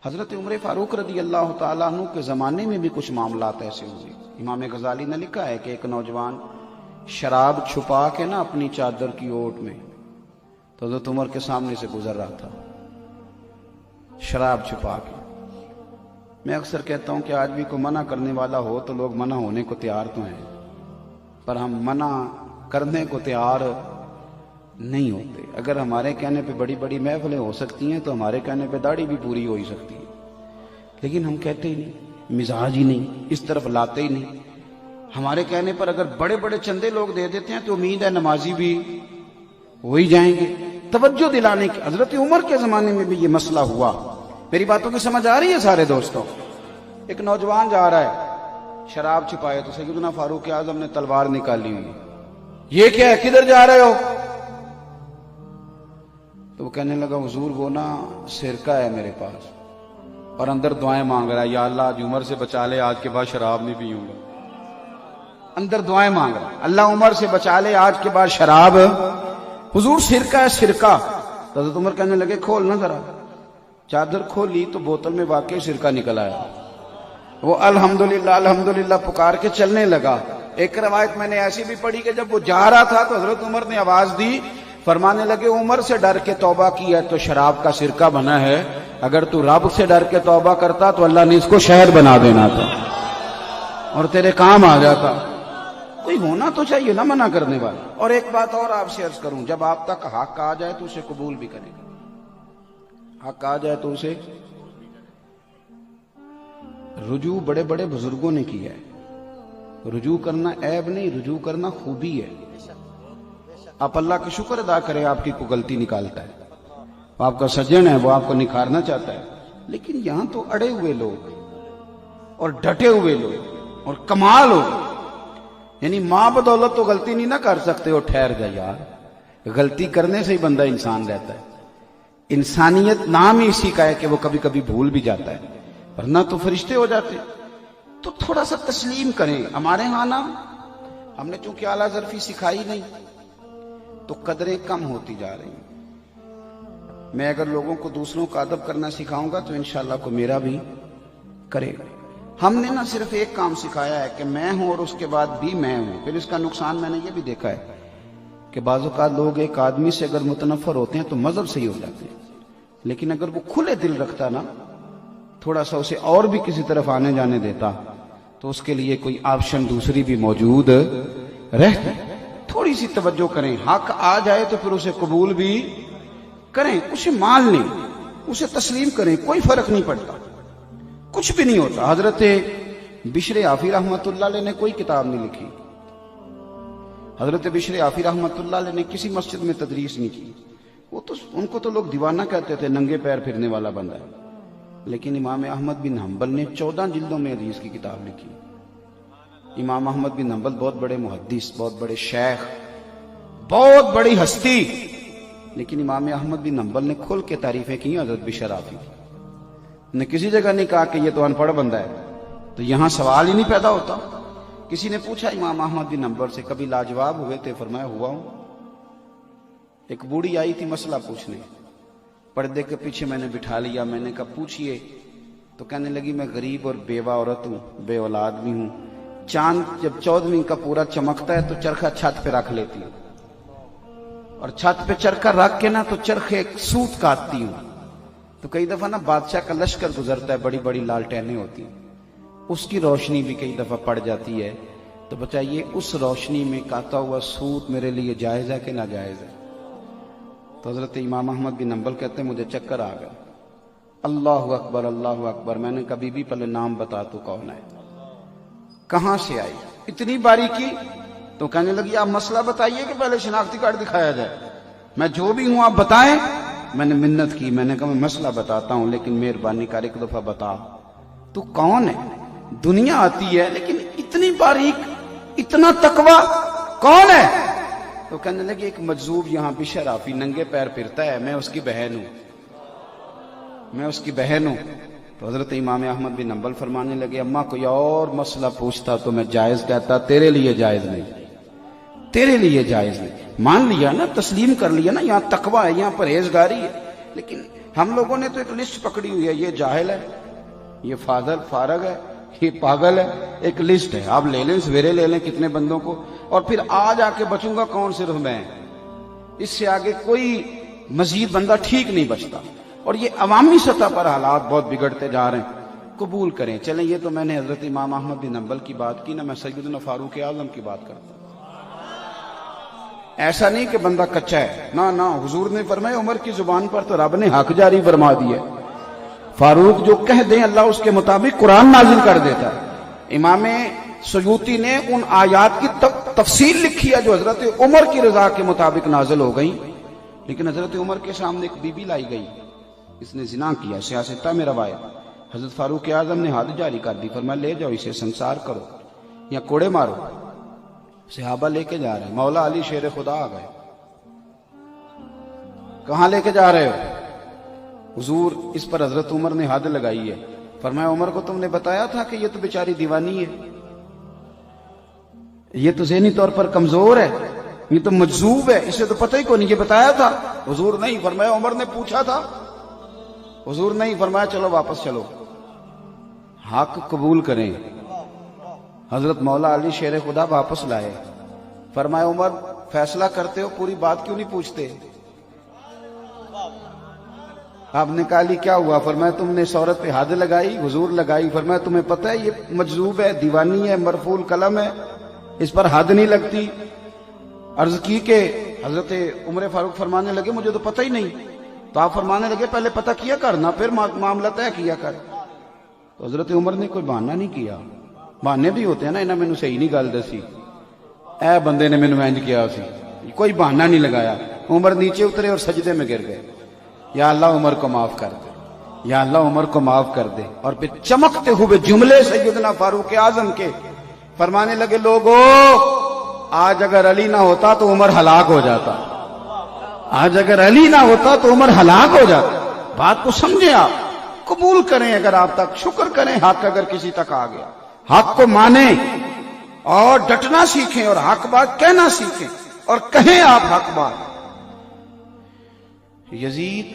حضرت عمر فاروق رضی اللہ تعالیٰ عنہ کے زمانے میں بھی کچھ معاملات ایسے ہوئے۔ امام غزالی نے لکھا ہے کہ ایک نوجوان شراب چھپا کے نا اپنی چادر کی اوٹ میں تو حضرت عمر کے سامنے سے گزر رہا تھا، شراب چھپا کے۔ میں اکثر کہتا ہوں کہ آج بھی کوئی منع کرنے والا ہو تو لوگ منع ہونے کو تیار تو ہیں، پر ہم منع کرنے کو تیار نہیں ہوتے۔ اگر ہمارے کہنے پہ بڑی بڑی محفلیں ہو سکتی ہیں تو ہمارے کہنے پہ داڑھی بھی پوری ہو ہی سکتی ہے، لیکن ہم کہتے ہی نہیں، مزاج ہی نہیں، اس طرف لاتے ہی نہیں۔ ہمارے کہنے پر اگر بڑے بڑے چندے لوگ دے دیتے ہیں تو امید ہے نمازی بھی ہو ہی جائیں گے۔ توجہ دلانے کی حضرت عمر کے زمانے میں بھی یہ مسئلہ ہوا۔ میری باتوں کی سمجھ آ رہی ہے سارے دوستوں؟ ایک نوجوان جا رہا ہے شراب چھپائے تو سیدنا فاروق اعظم نے تلوار نکالی ہوئی، یہ کیا ہے، کدھر جا رہے ہو؟ تو وہ کہنے لگا حضور وہ نا سرکہ ہے میرے پاس، اور اندر دعائیں مانگ رہا ہے، یا اللہ آج عمر سے بچا لے، آج کے بعد شراب نہیں پیوں گا۔ اندر دعائیں مانگ رہا ہے، اللہ عمر سے بچا لے، آج کے بعد شراب۔ حضور سرکہ ہے سرکہ۔ تو حضرت عمر کہنے لگے کھول نہ ذرا۔ چادر کھولی تو بوتل میں واقعی سرکہ نکل آیا۔ وہ الحمدللہ الحمدللہ پکار کے چلنے لگا۔ ایک روایت میں نے ایسی بھی پڑھی کہ جب وہ جا رہا تھا تو حضرت عمر نے آواز دی، فرمانے لگے عمر سے ڈر کے توبہ کی ہے تو شراب کا سرکہ بنا ہے، اگر تو رب سے ڈر کے توبہ کرتا تو اللہ نے اس کو شہد بنا دینا تھا اور تیرے کام آ جاتا۔ کوئی ہونا تو چاہیے نا منع کرنے والا۔ اور ایک بات اور آپ سے عرض کروں، جب آپ تک حق آ جائے تو اسے قبول بھی کرے گا۔ حق آ جائے تو اسے رجوع بڑے بڑے بزرگوں نے کیا ہے۔ رجوع کرنا عیب نہیں، رجوع کرنا خوبی ہے۔ آپ اللہ کا شکر ادا کریں، آپ کی کوئی غلطی نکالتا ہے، وہ آپ کا سجن ہے، وہ آپ کو نکھارنا چاہتا ہے، لیکن یہاں تو اڑے ہوئے لوگ اور ڈٹے ہوئے لوگ اور کمال ہو، یعنی ماں بدولت تو غلطی نہیں نہ کر سکتے ہو، ٹھہر جا یار، غلطی کرنے سے ہی بندہ انسان رہتا ہے۔ انسانیت نام ہی اسی کا ہے کہ وہ کبھی کبھی بھول بھی جاتا ہے، ورنہ تو فرشتے ہو جاتے۔ تو تھوڑا سا تسلیم کریں۔ ہمارے ہاں نا ہم نے چونکہ اعلیٰ ظرفی سکھائی نہیں تو قدریں کم ہوتی جا رہی ہیں۔ میں اگر لوگوں کو دوسروں کا ادب کرنا سکھاؤں گا تو انشاءاللہ کو میرا بھی کرے گا۔ ہم نے نہ صرف ایک کام سکھایا ہے کہ میں ہوں اور اس کے بعد بھی میں ہوں، پھر اس کا نقصان میں نے یہ بھی دیکھا ہے کہ بعض اوقات لوگ ایک آدمی سے اگر متنفر ہوتے ہیں تو مذہب سے ہی ہو جاتے ہیں، لیکن اگر وہ کھلے دل رکھتا نا، تھوڑا سا اسے اور بھی کسی طرف آنے جانے دیتا تو اس کے لیے کوئی آپشن دوسری بھی موجود رہتی۔ تھوڑی سی توجہ کریں، حق آ جائے تو پھر اسے قبول بھی کریں، اسے مان لیں، اسے تسلیم کریں، کوئی فرق نہیں پڑتا، کچھ بھی نہیں ہوتا۔ حضرت بشر عافی رحمۃ اللہ علیہ نے کوئی کتاب نہیں لکھی، حضرت بشر عافی رحمۃ اللہ علیہ نے کسی مسجد میں تدریس نہیں کی، وہ تو ان کو تو لوگ دیوانہ کہتے تھے، ننگے پیر پھرنے والا بندہ ہے، لیکن امام احمد بن حنبل نے 14 جلدوں میں حدیث کی کتاب لکھی۔ امام احمد بن حنبل بہت بڑے محدث، بہت بڑے شیخ، بہت بڑی ہستی، لیکن امام احمد بن حنبل نے کھل کے تعریفیں کی حضرت بشر عافی، نے کسی جگہ نہیں کہا کہ یہ تو ان پڑھ بندہ ہے۔ تو یہاں سوال ہی نہیں پیدا ہوتا۔ کسی نے پوچھا امام احمد بن حنبل سے، کبھی لاجواب ہوئے تھے؟ فرمایا ہوا ہوں۔ ایک بوڑھی آئی تھی مسئلہ پوچھنے، پردے کے پیچھے میں نے بٹھا لیا، میں نے کہا پوچھئے، تو کہنے لگی میں غریب اور بیوہ عورت ہوں، بے اولاد بھی ہوں، چاند جب 14ویں کا پورا چمکتا ہے تو چرخہ چھت پہ رکھ لیتی ہوں، اور چھت پہ چرخہ رکھ کے نا تو چرخے سوت کاٹتی ہوں، تو کئی دفعہ نا بادشاہ کا لشکر گزرتا ہے، بڑی بڑی لالٹینیں ہوتی ہیں، اس کی روشنی بھی کئی دفعہ پڑ جاتی ہے، تو بتائیے اس روشنی میں کاتا ہوا سوت میرے لیے جائز ہے کہ ناجائز ہے؟ تو حضرت امام احمد بن حنبل کہتے ہیں مجھے چکر آ گیا، اللہ اکبر اللہ اکبر۔ میں نے کبھی بھی پہلے نام بتا تو کون ہے، کہاں سے آئی، اتنی باریکی؟ تو کہنے لگی آپ مسئلہ بتائیے کہ پہلے شناختی کارڈ دکھایا جائے، میں جو بھی ہوں آپ بتائیں۔ میں نے منت کی، میں نے کہا میں مسئلہ بتاتا ہوں لیکن مہربانی کر ایک دفعہ بتا تو کون ہے؟ دنیا آتی ہے لیکن اتنی باریک، اتنا تقوی، کون ہے؟ تو کہنے لگے ایک مجذوب یہاں بشر عافی ننگے پیر پھرتا ہے، میں اس کی بہن ہوں، میں اس کی بہن ہوں۔ تو حضرت امام احمد بن حنبل فرمانے لگے اماں کوئی اور مسئلہ پوچھتا تو میں جائز کہتا، تیرے لیے جائز نہیں، تیرے لیے جائز نہیں۔ مان لیا نا، تسلیم کر لیا نا، یہاں تقوی ہے، یہاں پرہیزگاری ہے، لیکن ہم لوگوں نے تو ایک لسٹ پکڑی ہوئی ہے، یہ جاہل ہے، یہ فارغ ہے، یہ پاگل ہے، ایک لسٹ ہے، آپ لے لیں، سویرے لے لیں کتنے بندوں کو، اور پھر آج آ کے بچوں گا کون؟ صرف میں، اس سے آگے کوئی مزید بندہ ٹھیک نہیں بچتا. اور یہ عوامی سطح پر حالات بہت بگڑتے جا رہے ہیں. قبول کریں. چلیں یہ تو میں نے حضرت امام احمد بن حنبل کی بات کی نا، میں سیدنا فاروق اعظم کی بات کرتا ہوں. ایسا نہیں کہ بندہ کچا ہے، نہ حضور نے فرمایا عمر کی زبان پر تو رب نے حق جاری فرما دیا. فاروق جو کہہ دیں اللہ اس کے مطابق قرآن نازل کر دیتا ہے. امام سیوطی نے ان آیات کی تفصیل لکھی ہے جو حضرت عمر کی رضا کے مطابق نازل ہو گئی. لیکن حضرت عمر کے سامنے ایک بی بی لائی گئی، اس نے زنا کیا، سیاستہ میں روایت. حضرت فاروق اعظم نے حد جاری کر دی، فرمایا لے جاؤ اسے، سنسار کرو یا کوڑے مارو. صحابہ لے کے جا رہے ہیں، مولا علی شیر خدا آ گئے. کہاں لے کے جا رہے ہو؟ حضور اس پر حضرت عمر نے حد لگائی ہے. فرمایا عمر کو تم نے بتایا تھا کہ یہ تو بیچاری دیوانی ہے، یہ تو ذہنی طور پر کمزور ہے، یہ تو مجذوب ہے، اسے تو پتہ ہی کو نہیں، یہ بتایا تھا؟ حضور نہیں. فرمایا عمر نے پوچھا تھا؟ حضور نہیں. فرمایا چلو واپس چلو. حق قبول کریں. حضرت مولا علی شیر خدا واپس لائے. فرمایا عمر فیصلہ کرتے ہو پوری بات کیوں نہیں پوچھتے؟ آپ نے کہا علی کیا ہوا؟ فرمایا تم نے اس عورت پہ حد لگائی. حضور لگائی. فرمایا تمہیں پتہ ہے یہ مجذوب ہے، دیوانی ہے، مرفوع القلم ہے، اس پر حد نہیں لگتی. عرض کی کہ حضرت عمر فاروق فرمانے لگے مجھے تو پتہ ہی نہیں. تو آپ فرمانے لگے پہلے پتہ کیا کرنا پھر معاملہ طے کیا کر. تو حضرت عمر نے کوئی بہانہ نہیں کیا. بہانے بھی ہوتے ہیں نا، انہیں مینوں صحیح نہیں گل دسی، اے بندے نے مینوں انج کیا سی، کوئی بہانہ نہیں لگایا. عمر نیچے اترے اور سجدے میں گر گئے. یا اللہ عمر کو معاف کر دے، یا اللہ عمر کو معاف کر دے. اور پھر چمکتے ہوئے جملے سیدنا فاروق اعظم کے فرمانے لگے لوگو آج اگر علی نہ ہوتا تو عمر ہلاک ہو جاتا، آج اگر علی نہ ہوتا تو عمر ہلاک ہو جاتا. بات کو سمجھیں، آپ قبول کریں اگر آپ تک، شکر کریں حق اگر کسی تک آ گیا. حق کو مانیں اور ڈٹنا سیکھیں اور حق بات کہنا سیکھیں اور کہیں آپ حق بات. یزید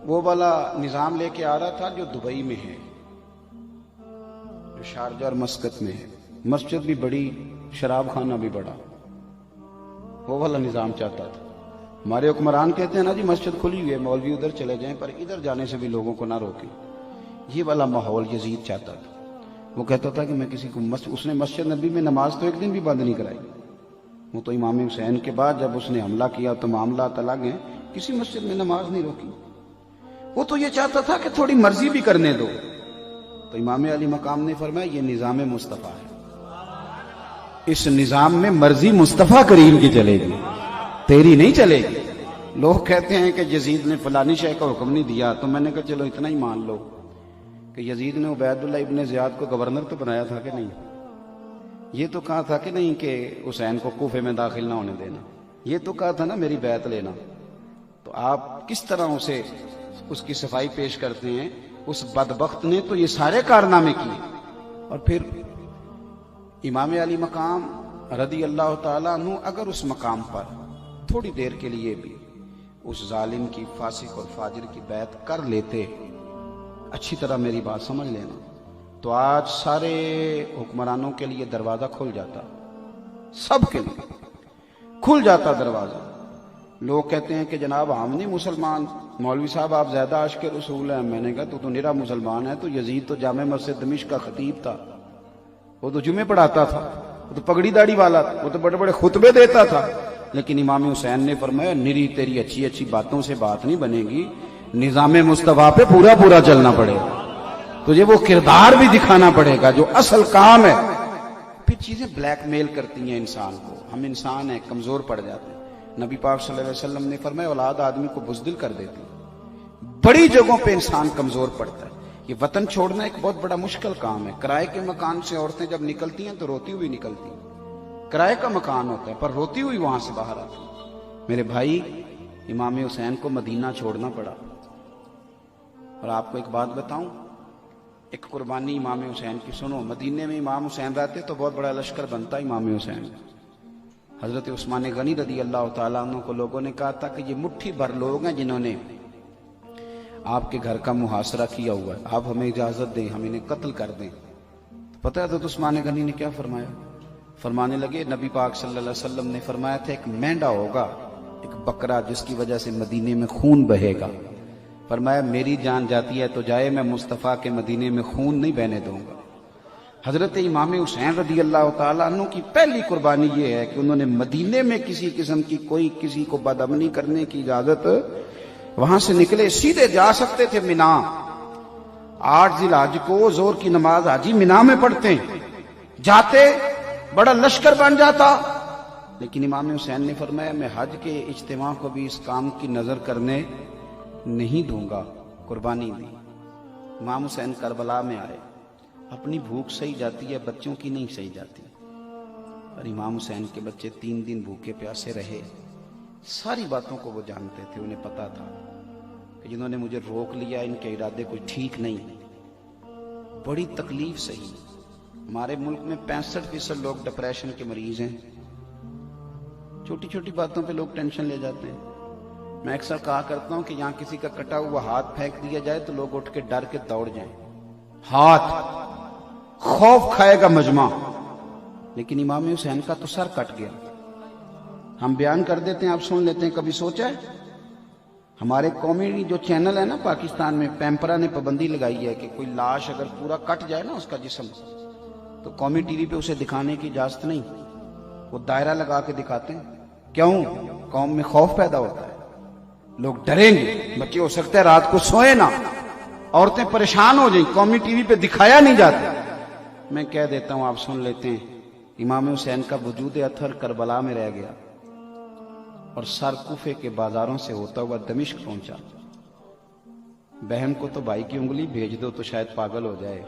وہ والا نظام لے کے آ رہا تھا جو دبئی میں ہے، جو شارجہ اور مسقط میں ہے. مسجد بھی بڑی، شراب خانہ بھی بڑا، وہ والا نظام چاہتا تھا. ہمارے حکمران کہتے ہیں نا جی مسجد کھلی ہوئی ہے، مولوی ادھر چلے جائیں پر ادھر جانے سے بھی لوگوں کو نہ روکیں. یہ والا ماحول یزید چاہتا تھا. وہ کہتا تھا کہ میں کسی کو اس نے مسجد نبی میں نماز تو ایک دن بھی بند نہیں کرائی. وہ تو امام حسین کے بعد جب اس نے حملہ کیا تو معاملات الگ ہیں، کسی مسجد میں نماز نہیں روکی. وہ تو یہ چاہتا تھا کہ تھوڑی مرضی بھی کرنے دو. تو امام علی مقام نے فرمایا یہ نظام مصطفیٰ ہے، اس نظام میں مرضی مصطفیٰ کریم کی چلے گی، تیری نہیں چلے گی. لوگ کہتے ہیں کہ یزید نے فلانی شے کا حکم نہیں دیا، تو میں نے کہا چلو اتنا ہی مان لو کہ یزید نے عبید اللہ ابن زیاد کو گورنر تو بنایا تھا کہ نہیں؟ یہ تو کہا تھا کہ نہیں کہ حسین کو کوفے میں داخل نہ ہونے دینا، یہ تو کہا تھا نا میری بیعت لینا. تو آپ کس طرح اسے اس کی صفائی پیش کرتے ہیں. اس بدبخت نے تو یہ سارے کارنامے کیے. اور پھر امام علی مقام رضی اللہ تعالیٰ عنہ اگر اس مقام پر تھوڑی دیر کے لیے بھی اس ظالم کی، فاسق اور فاجر کی بیعت کر لیتے، اچھی طرح میری بات سمجھ لینا، تو آج سارے حکمرانوں کے لیے دروازہ کھل جاتا، سب کے لیے کھل جاتا دروازہ. لوگ کہتے ہیں کہ جناب ہم نہیں مسلمان، مولوی صاحب آپ زیادہ عاشق رسول ہیں. میں نے کہا تو نرا مسلمان ہے. تو یزید تو جامع مسجد دمشق کا خطیب تھا، وہ تو جمعے پڑھاتا تھا، وہ تو پگڑی داڑھی والا تھا، وہ تو بڑے بڑے خطبے دیتا تھا. لیکن امام حسین نے فرمایا نری تیری اچھی اچھی باتوں سے بات نہیں بنے گی، نظام مصطفیٰ پہ پورا پورا چلنا پڑے گا، تجھے وہ کردار بھی دکھانا پڑے گا جو اصل کام ہے. پھر چیزیں بلیک میل کرتی ہیں انسان کو. ہم انسان ہیں، کمزور پڑ جاتے ہیں. نبی پاک صلی اللہ علیہ وسلم نے فرمایا اولاد آدمی کو بزدل کر دیتی. بڑی جگہوں پہ انسان کمزور پڑتا ہے. یہ وطن چھوڑنا ایک بہت بڑا مشکل کام ہے. کرائے کے مکان سے عورتیں جب نکلتی ہیں تو روتی ہوئی نکلتی ہیں. کرائے کا مکان ہوتا ہے پر روتی ہوئی وہاں سے باہر آتی. میرے بھائی امام حسین کو مدینہ چھوڑنا پڑا. اور آپ کو ایک بات بتاؤں، ایک قربانی امام حسین کی سنو. مدینے میں امام حسین رہتے تو بہت بڑا لشکر بنتا امام حسین. حضرت عثمان غنی رضی اللہ تعالیٰ عنہ کو لوگوں نے کہا تھا کہ یہ مٹھی بھر لوگ ہیں جنہوں نے آپ کے گھر کا محاصرہ کیا ہوا ہے، آپ ہمیں اجازت دیں، ہم انہیں قتل کر دیں۔ پتہ ہے حضرت عثمان غنی نے کیا فرمایا؟ فرمانے لگے نبی پاک صلی اللہ علیہ وسلم نے فرمایا تھا ایک مینڈا ہوگا، ایک بکرا، جس کی وجہ سے مدینے میں خون بہے گا۔ فرمایا میری جان جاتی ہے تو جائے، میں مصطفیٰ کے مدینے میں خون نہیں بہنے دوں گا۔ حضرت امام حسین رضی اللہ تعالیٰ عنہ کی پہلی قربانی یہ ہے کہ انہوں نے مدینے میں کسی قسم کی کوئی کسی کو بدامنی کرنے کی اجازت، وہاں سے نکلے سیدھے جا سکتے تھے مینا، 8 ذی الحج کو زور کی نماز حاجی مینا میں پڑھتے ہیں، جاتے بڑا لشکر بن جاتا، لیکن امام حسین نے فرمایا میں حج کے اجتماع کو بھی اس کام کی نظر کرنے نہیں دوں گا، قربانی دی۔ امام حسین کربلا میں آئے، اپنی بھوک سہی جاتی ہے، بچوں کی نہیں سہی جاتی، اور امام حسین کے بچے 3 دن بھوکے پیاسے رہے۔ ساری باتوں کو وہ جانتے تھے، انہیں پتا تھا کہ جنہوں نے مجھے روک لیا ان کے ارادے کوئی ٹھیک نہیں، بڑی تکلیف سہی۔ ہمارے ملک میں 65% لوگ ڈپریشن کے مریض ہیں، چھوٹی چھوٹی باتوں پہ لوگ ٹینشن لے جاتے ہیں۔ میں اکثر کہا کرتا ہوں کہ یہاں کسی کا کٹا ہوا ہاتھ پھینک دیا جائے تو لوگ اٹھ کے ڈر کے دوڑ جائیں، ہاتھ خوف کھائے گا مجمع، لیکن امام حسین کا تو سر کٹ گیا۔ ہم بیان کر دیتے ہیں، آپ سن لیتے ہیں، کبھی سوچا ہے؟ ہمارے قومی جو چینل ہے نا پاکستان میں، پیمپرا نے پابندی لگائی ہے کہ کوئی لاش اگر پورا کٹ جائے نا اس کا جسم، تو قومی ٹی وی پہ اسے دکھانے کی اجازت نہیں، وہ دائرہ لگا کے دکھاتے ہیں۔ کیوں؟ قوم میں خوف پیدا ہوتا ہے، لوگ ڈریں گے، بچے ہو سکتا ہے رات کو سوئے نہ، عورتیں پریشان ہو جائیں، قومی ٹی وی پہ دکھایا نہیں جاتا۔ میں کہہ دیتا ہوں، آپ سن لیتے ہیں، امام حسین کا وجود اطہر کربلا میں رہ گیا اور سر کوفے کے بازاروں سے ہوتا ہوا دمشق پہنچا۔ بہن کو تو بھائی کی انگلی بھیج دو تو شاید پاگل ہو جائے۔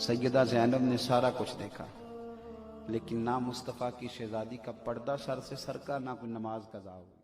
سیدہ زینب نے سارا کچھ دیکھا، لیکن نہ مصطفیٰ کی شہزادی کا پردہ سر سے سرکا، نہ کوئی نماز قضا ہوئی۔